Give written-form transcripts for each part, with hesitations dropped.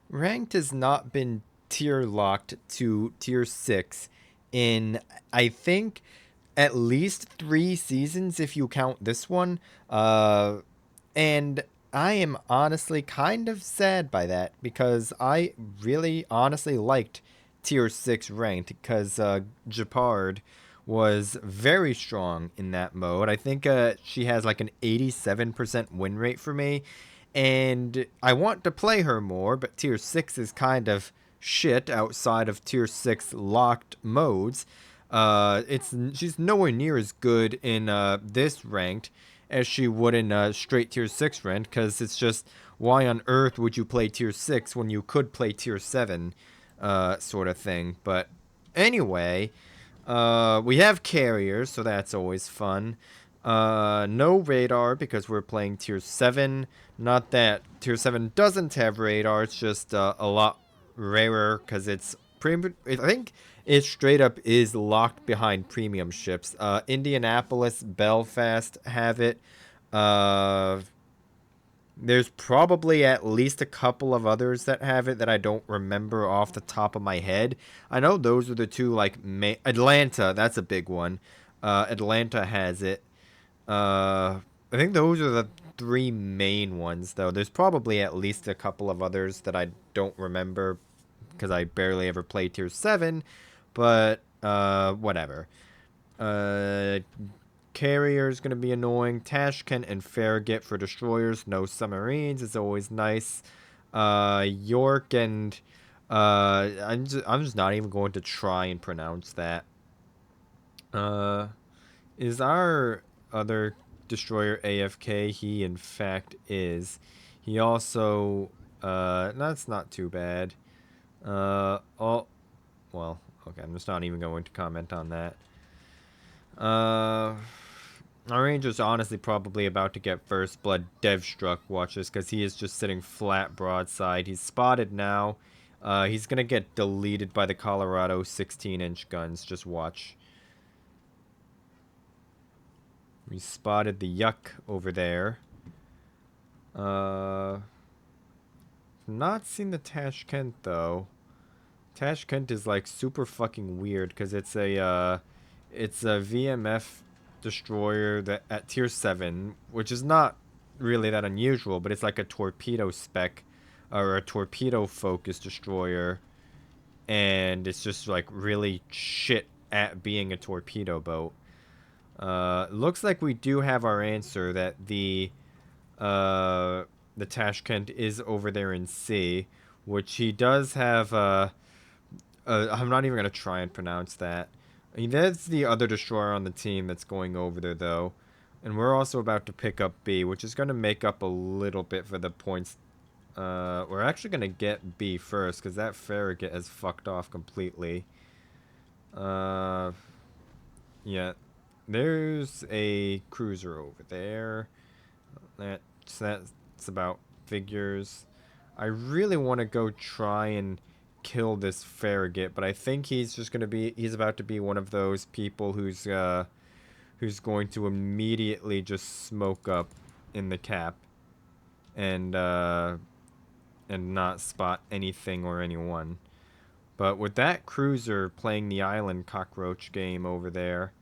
Ranked has not been tier locked to tier 6 in, I think, at least 3 seasons if you count this one. And I am honestly kind of sad by that because I really honestly liked tier 6 ranked because Japard was very strong in that mode. I think she has like an 87% win rate for me, and I want to play her more, but tier 6 is kind of shit outside of tier 6 locked modes. It's she's nowhere near as good in this ranked as she would in straight tier 6 ranked, because it's just, why on earth would you play tier 6 when you could play tier 7 sort of thing. But anyway, we have carriers, so that's always fun. No radar because we're playing tier 7. Not that tier 7 doesn't have radar, it's just a lot rarer because it's premium. I think it straight up is locked behind premium ships. Indianapolis, Belfast have it. Uh, there's probably at least a couple of others that have it that I don't remember off the top of my head. I know those are the two, like, Atlanta, that's a big one. Atlanta has it. I think those are the three main ones, though. There's probably at least a couple of others that I don't remember because I barely ever play Tier 7, but, whatever. Uh, Carrier's going to be annoying. Tashkent and Farragut for destroyers. No submarines is always nice. York and... I'm just not even going to try and pronounce that. Is our other destroyer AFK? He, in fact, is. He also... That's not too bad. Oh... Well, okay, I'm just not even going to comment on that. Uh... Our ranger's honestly probably about to get first blood Devstruck, watch this, because he is just sitting flat broadside. He's spotted now. He's going to get deleted by the Colorado 16-inch guns. Just watch. We spotted the Yuck over there. Not seen the Tashkent, though. Tashkent is, like, super fucking weird, because it's a VMF destroyer that at tier 7, which is not really that unusual, but it's like a torpedo spec or a torpedo focused destroyer, and it's just like really shit at being a torpedo boat. Looks like we do have our answer that the Tashkent is over there in C, which he does have. I'm not even gonna try and pronounce that. I mean, that's the other destroyer on the team that's going over there, though. And we're also about to pick up B, which is going to make up a little bit for the points. We're actually going to get B first, because that Farragut has fucked off completely. Yeah. There's a cruiser over there. That's about figures. I really want to go try and kill this Farragut, but I think he's just gonna be he's about to be one of those people who's going to immediately just smoke up in the cap and not spot anything or anyone. But with that cruiser playing the island cockroach game over there,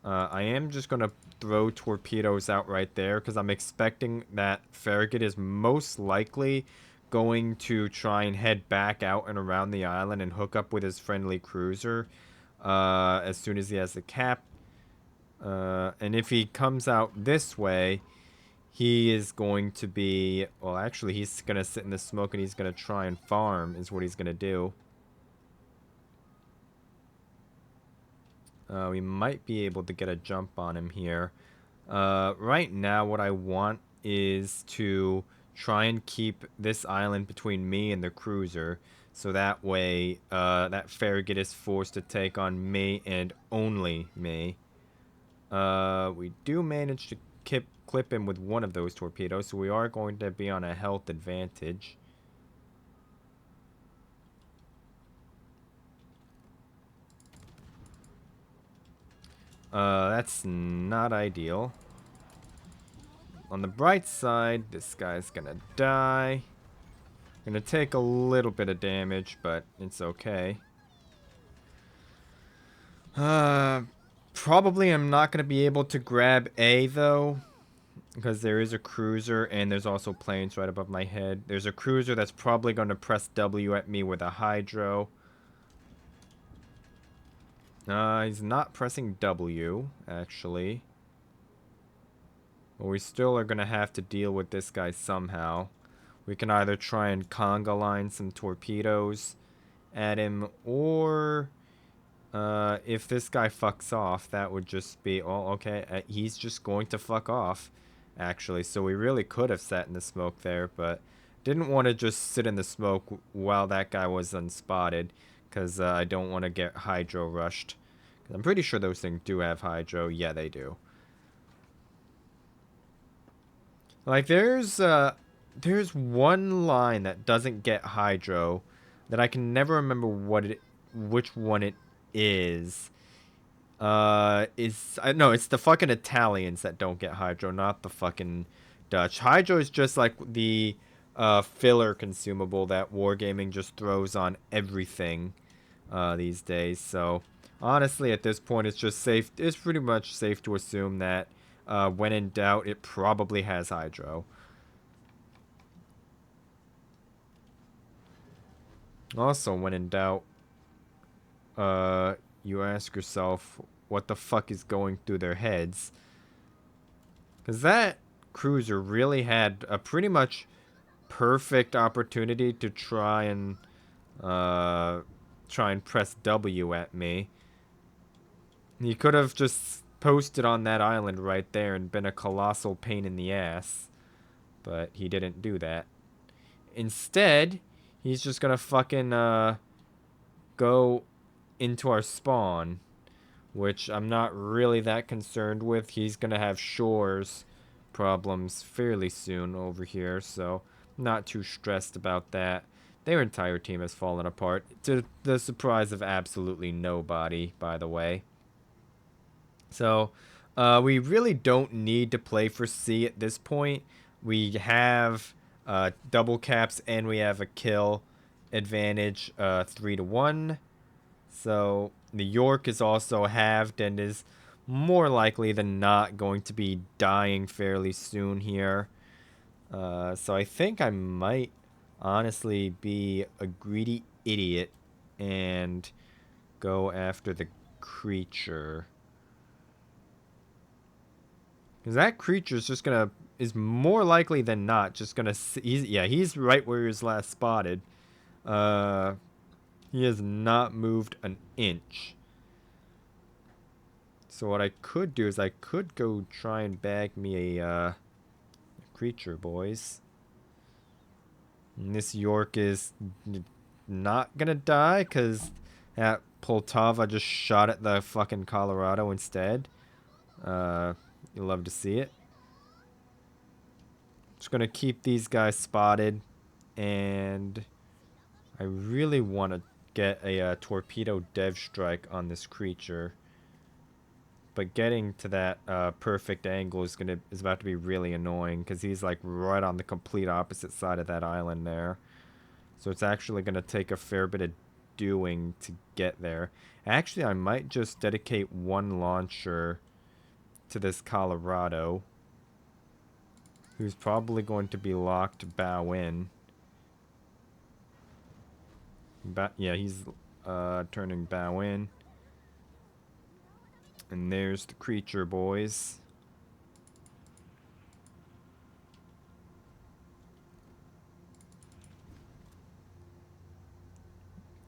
I am just gonna throw torpedoes out right there because I'm expecting that Farragut is most likely going to try and head back out and around the island and hook up with his friendly cruiser as soon as he has the cap. And if he comes out this way, he is going to be... Well, actually, he's going to sit in the smoke and he's going to try and farm is what he's going to do. We might be able to get a jump on him here. Right now, what I want is to try and keep this island between me and the cruiser, so that way that Farragut is forced to take on me and only me. We do manage to clip him with one of those torpedoes, so we are going to be on a health advantage. That's not ideal. On the bright side, this guy's gonna die. Gonna take a little bit of damage, but it's okay. Probably I'm not gonna be able to grab A though, because there is a cruiser and there's also planes right above my head. There's a cruiser that's probably gonna press W at me with a hydro. He's not pressing W, actually. But we still are gonna have to deal with this guy somehow. We can either try and conga line some torpedoes at him, or if this guy fucks off, that would just be, oh, okay, he's just going to fuck off, actually. So we really could have sat in the smoke there, but didn't want to just sit in the smoke while that guy was unspotted, because I don't want to get hydro rushed. I'm pretty sure those things do have hydro. Yeah, they do. Like, there's one line that doesn't get hydro that I can never remember which one it is. No, it's the fucking Italians that don't get hydro, not the fucking Dutch. Hydro is just like the filler consumable that Wargaming just throws on everything these days. So honestly, at this point, it's just safe. It's pretty much safe to assume that when in doubt, it probably has hydro. Also, when in doubt, you ask yourself what the fuck is going through their heads. Because that cruiser really had a pretty much perfect opportunity to try and press W at me. He could have just posted on that island right there and been a colossal pain in the ass. But he didn't do that. Instead, he's just gonna fucking go into our spawn, which I'm not really that concerned with. He's gonna have shores problems fairly soon over here, so not too stressed about that. Their entire team has fallen apart, to the surprise of absolutely nobody, by the way. So, we really don't need to play for C at this point. We have double caps and we have a kill advantage, 3-1. So New York is also halved and is more likely than not going to be dying fairly soon here. So I think I might honestly be a greedy idiot and go after the creature. Because that creature is more likely than not just gonna, he's right where he was last spotted. He has not moved an inch. So what I could do is I could go try and bag me a creature, boys. And this York is not gonna die because that Poltava just shot at the fucking Colorado instead. You'll love to see it. Just gonna keep these guys spotted, and I really want to get a torpedo dev strike on this creature. But getting to that perfect angle is about to be really annoying because he's like right on the complete opposite side of that island there. So it's actually going to take a fair bit of doing to get there. Actually, I might just dedicate one launcher to this Colorado, who's probably going to be locked bow in. Yeah, he's turning bow in. And there's the creature, boys.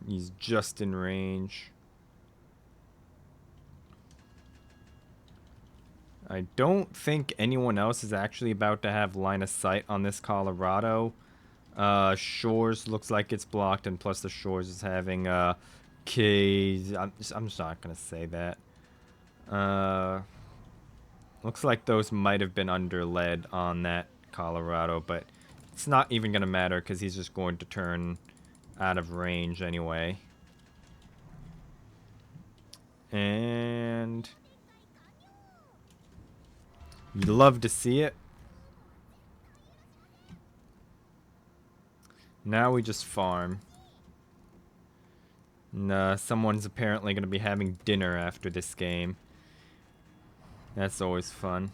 He's just in range. I don't think anyone else is actually about to have line of sight on this Colorado. Shores looks like it's blocked, and plus the Shores is having keys. I'm just not gonna say that. Looks like those might have been under lead on that Colorado, but it's not even gonna matter because he's just going to turn out of range anyway. And you'd love to see it. Now we just farm. And, someone's apparently going to be having dinner after this game. That's always fun.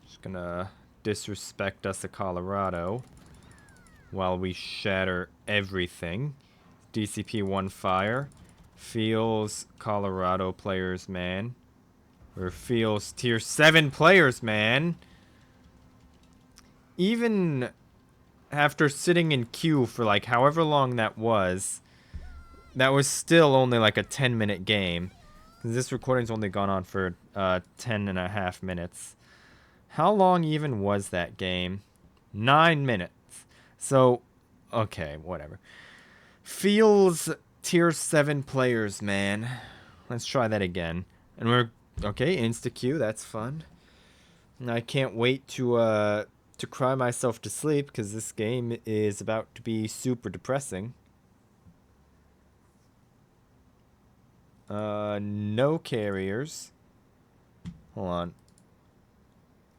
Just gonna disrespect us at Colorado while we shatter everything. DCP-1 fire. Feels Colorado players, man. Or feels tier 7 players, man. Even after sitting in queue for like however long that was still only like a 10-minute game. Because this recording's only gone on for 10.5 minutes. How long even was that game? 9 minutes. So, okay, whatever. Feels tier 7 players, man. Let's try that again. And we're, okay, insta-queue, that's fun. And I can't wait to cry myself to sleep, because this game is about to be super depressing. No carriers. Hold on.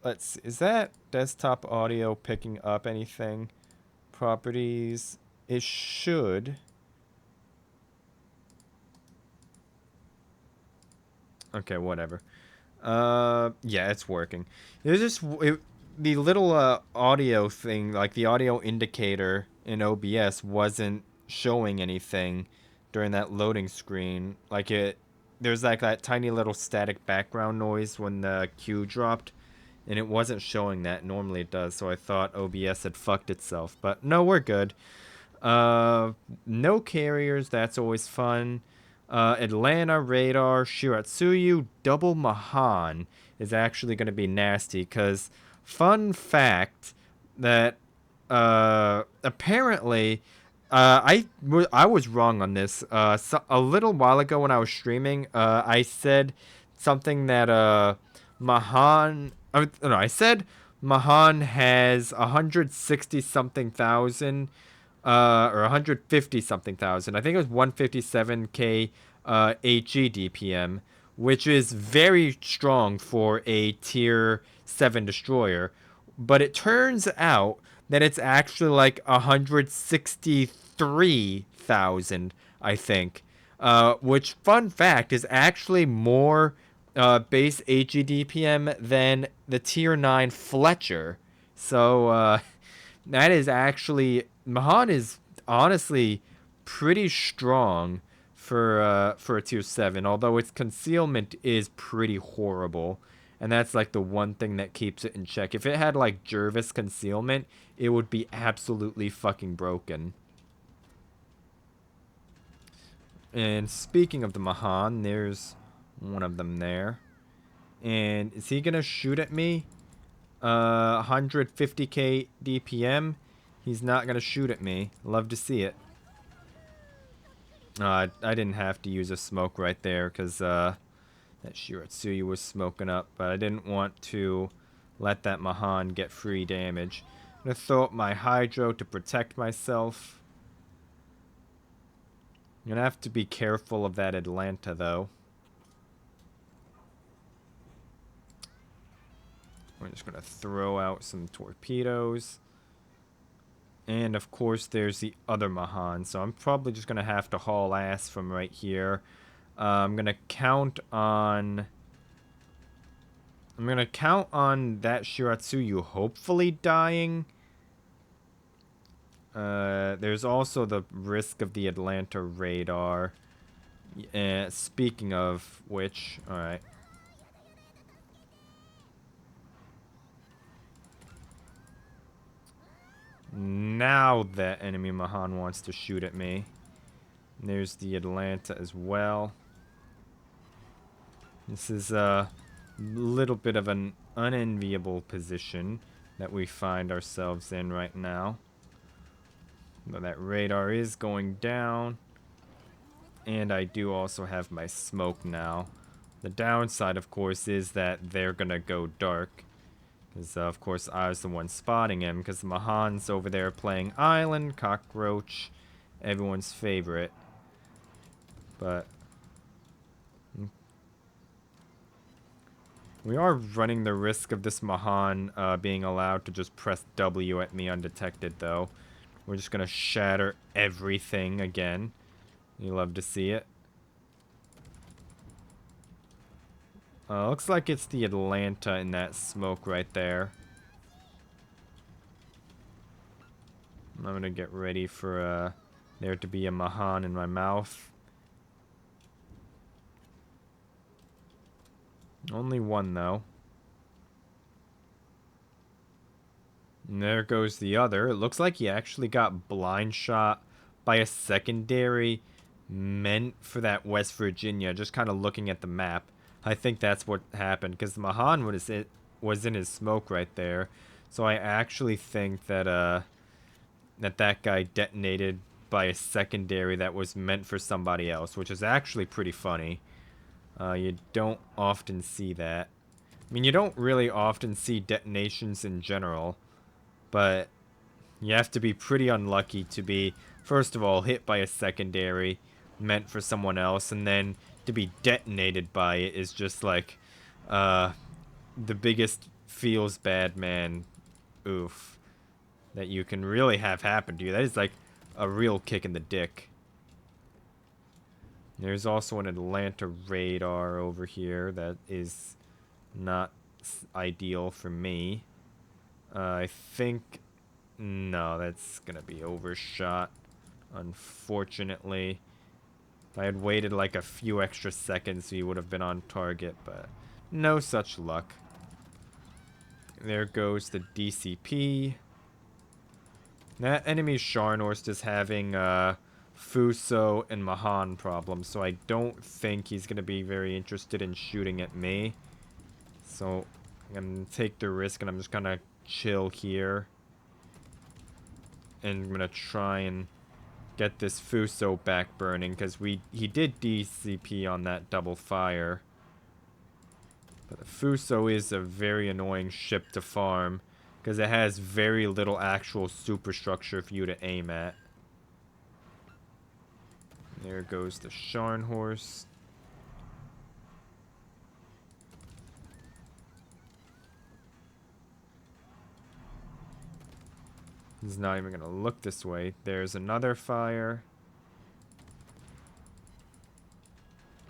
Let's see. Is that desktop audio picking up anything? Properties. It should. Okay, whatever. Yeah, it's working. There's just the little audio thing, like the audio indicator in OBS wasn't showing anything during that loading screen. Like there's like that tiny little static background noise when the queue dropped, and it wasn't showing that. Normally it does, so I thought OBS had fucked itself. But no, we're good. No carriers, that's always fun. Atlanta, Radar, Shiratsuyu, Double Mahan is actually going to be nasty, because fun fact that apparently I was wrong on this. So a little while ago when I was streaming, I said something that Mahan. No, I said Mahan has 160 something thousand, or 150 something thousand. I think it was 157k HE DPM, which is very strong for a tier 7 destroyer. But it turns out that it's actually like 163,000, I think. Which, fun fact, is actually more base HE DPM than the tier 9 Fletcher. So, that is actually, Mahan is honestly pretty strong for a tier 7, although its concealment is pretty horrible. And that's like the one thing that keeps it in check. If it had like Jervis concealment, it would be absolutely fucking broken. And speaking of the Mahan, there's one of them there. And is he gonna shoot at me? 150k DPM. He's not gonna shoot at me. Love to see it. I didn't have to use a smoke right there, because that Shiratsuyu was smoking up, but I didn't want to let that Mahan get free damage. I'm gonna throw up my Hydro to protect myself. I'm gonna have to be careful of that Atlanta, though. We're just gonna throw out some torpedoes. And of course there's the other Mahan, so I'm probably just gonna have to haul ass from right here. I'm gonna count on that Shiratsuyu hopefully dying. There's also the risk of the Atlanta radar. Speaking of which, alright. Now that enemy Mahan wants to shoot at me. And there's the Atlanta as well. This is a little bit of an unenviable position that we find ourselves in right now. Though that radar is going down. And I do also have my smoke now. The downside, of course, is that they're gonna go dark. Because, of course, I was the one spotting him. Because the Mahan's over there playing Island, Cockroach, everyone's favorite. But We are running the risk of this Mahan being allowed to just press W at me undetected, though. We're just going to shatter everything again. You love to see it. Looks like it's the Atlanta in that smoke right there. I'm going to get ready for there to be a Mahan in my mouth. Only one, though. And there goes the other. It looks like he actually got blind shot by a secondary meant for that West Virginia. Just kind of looking at the map. I think that's what happened, because the Mahan was in his smoke right there. So I actually think that that guy detonated by a secondary that was meant for somebody else, which is actually pretty funny. You don't often see that. I mean, you don't really often see detonations in general, but you have to be pretty unlucky to be, first of all, hit by a secondary meant for someone else, and then to be detonated by it is just like the biggest feels bad man oof that you can really have happen to you. That is like a real kick in the dick. There's also an Atlanta radar over here that is not ideal for me. I think... No, that's gonna be overshot, unfortunately. If I had waited like a few extra seconds, he would have been on target, but no such luck. There goes the DCP. That enemy Scharnhorst is having Fuso and Mahan problems, so I don't think he's going to be very interested in shooting at me. So I'm going to take the risk, and I'm just going to chill here. And I'm going to try and get this Fuso back burning, because he did DCP on that double fire. But the Fuso is a very annoying ship to farm, because it has very little actual superstructure for you to aim at. There goes the Scharnhorst. He's not even going to look this way. There's another fire.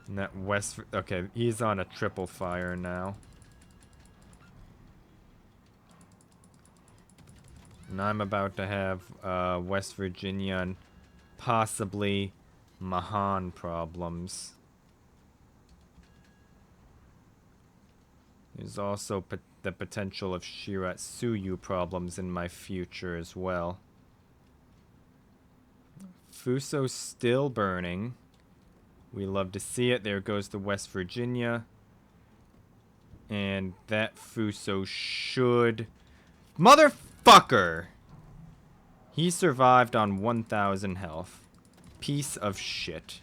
And that West... Okay, he's on a triple fire now. And I'm about to have West Virginia and possibly Mahan problems. There's also the potential of Shiratsuyu problems in my future as well. Fuso's still burning. We love to see it. There goes the West Virginia. And that Fuso should... Motherfucker! He survived on 1,000 health. Piece of shit.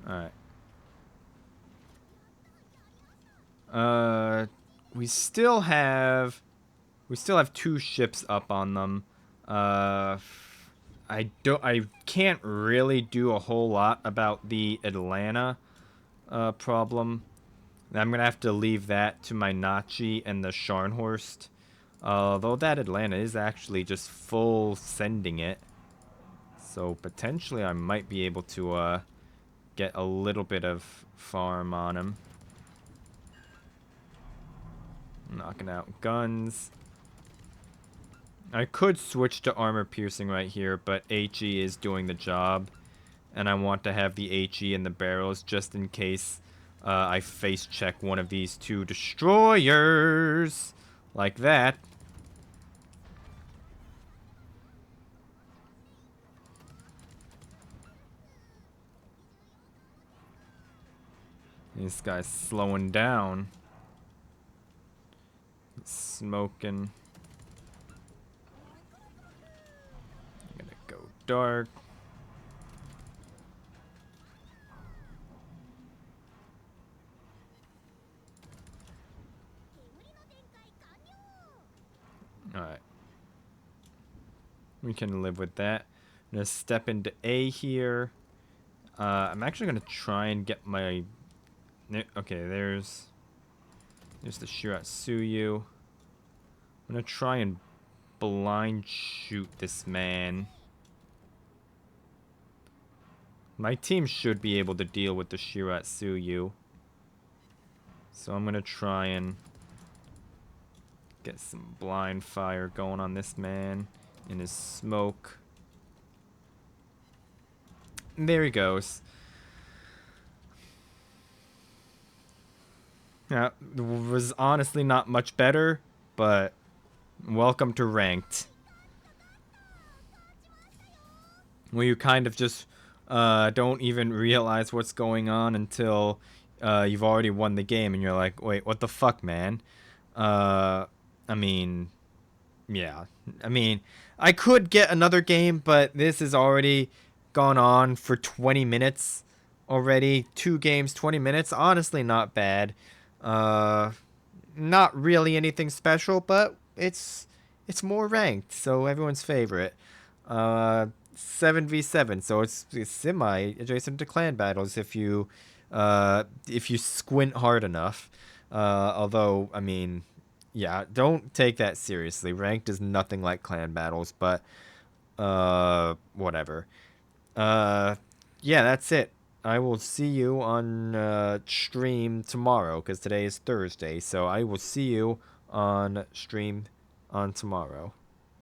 Alright. We still have 2 ships up on them. I can't really do a whole lot about the Atlanta problem. I'm gonna have to leave that to my Nachi and the Scharnhorst. Although that Atlanta is actually just full sending it. So potentially I might be able to get a little bit of farm on him. Knocking out guns. I could switch to armor piercing right here, but HE is doing the job. And I want to have the HE in the barrels just in case I face check one of these 2 destroyers. Like that. This guy's slowing down. He's smoking. I'm gonna go dark. Alright. We can live with that. I'm gonna step into A here. I'm actually gonna try and get my... Okay, there's There's the Shiratsuyu. I'm gonna try and blind shoot this man. My team should be able to deal with the Shiratsuyu. So I'm gonna try and get some blind fire going on this man in his smoke. And there he goes. Yeah, was honestly not much better, but welcome to Ranked. Where you kind of just don't even realize what's going on until you've already won the game and you're like, wait, what the fuck, man? I mean, yeah. I mean, I could get another game, but this has already gone on for 20 minutes already. 2 games, 20 minutes. Honestly, not bad. Uh, Not really anything special, but it's more ranked, so everyone's favorite. 7v7, so it's semi adjacent to clan battles if you squint hard enough. Although, I mean, yeah, don't take that seriously. Ranked is nothing like clan battles, but whatever. Uh, yeah, that's it. I will see you on stream tomorrow because today is Thursday. So I will see you on stream on tomorrow.